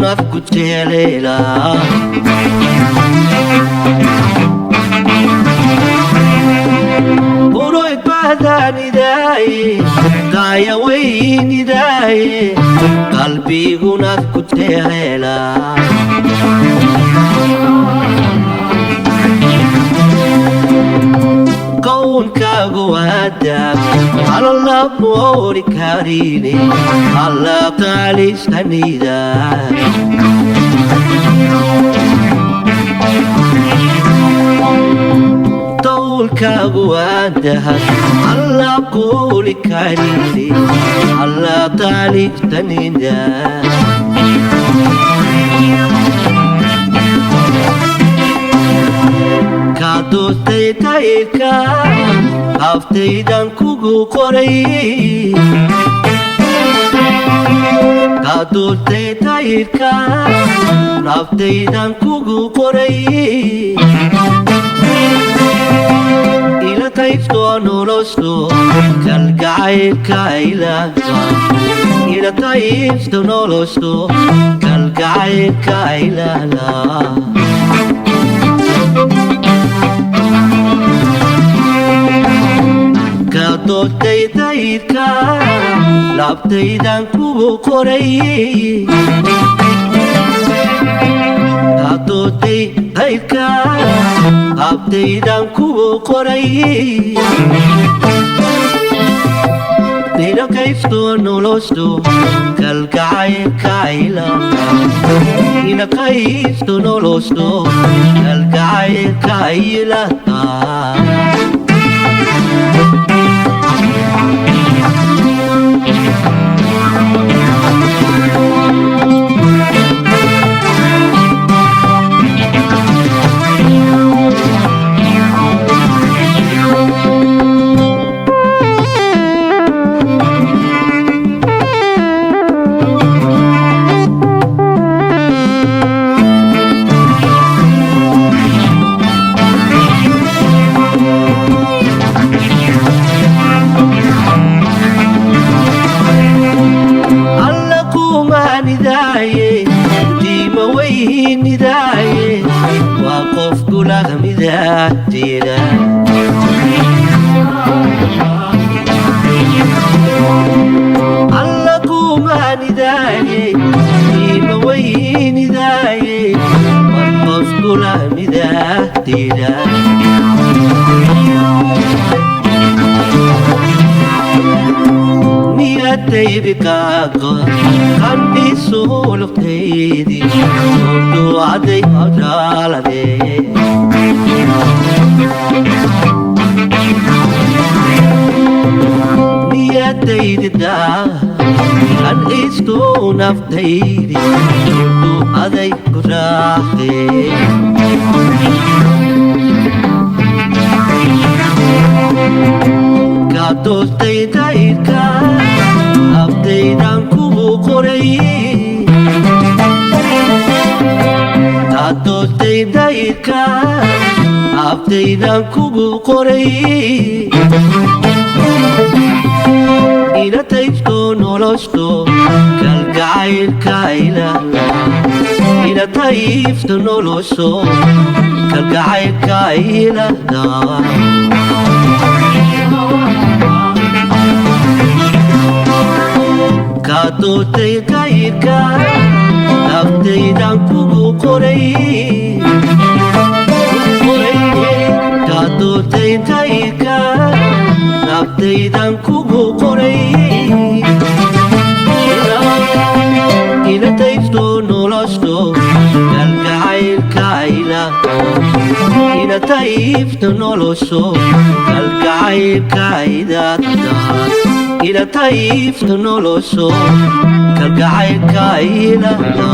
nafku jeceela uroy bahdanidaye daya weynidaye qalbigu nafku jeceela kawnkaagu wadaab alla boori karine alla qaalisanida kawnkaagu wadaab alla boori karine alla qaalisanida kadoostay tayrka haftaydan kugu qoray kadoostay tayrka haftaydan kugu qoray ila taybto nolosho kalgacaylka ilaga ila taybto nolosho kalgacaylka ilaga kadoostay tayrka labtaydan kugu qoray kadoostay tayrka labtaydan kugu qoray ila kayfto nolosho kalgacaylka ilaga ila kayfto nolosho kalgacaylka ilaga diima weynidaye waa qof gulahmidaatira alla kumaanidaye diima weynidaye waa qof gulahmidaatira taybikaago qandhiisuulugtaydi duucaday hojaalade niyadaydida qandhiistu naftaydi duucaday ku raaxde kadoostay tayrka haftaydan kugu qoray kadoostay tayrka haftaydan kugu qoray ila taybto nolosho kalgacaylka ilaga ila taybto nolosho kalgacaylka ilaga kadoostay tayrka haftaydan kugu qoray kadoostay tayrka haftaydan kugu qoray ila taybto nolosho kalgacaylka ilaga ila taybto nolosho kalgacaylka ilaga ila taybto nolosho kalgacaylka ilaga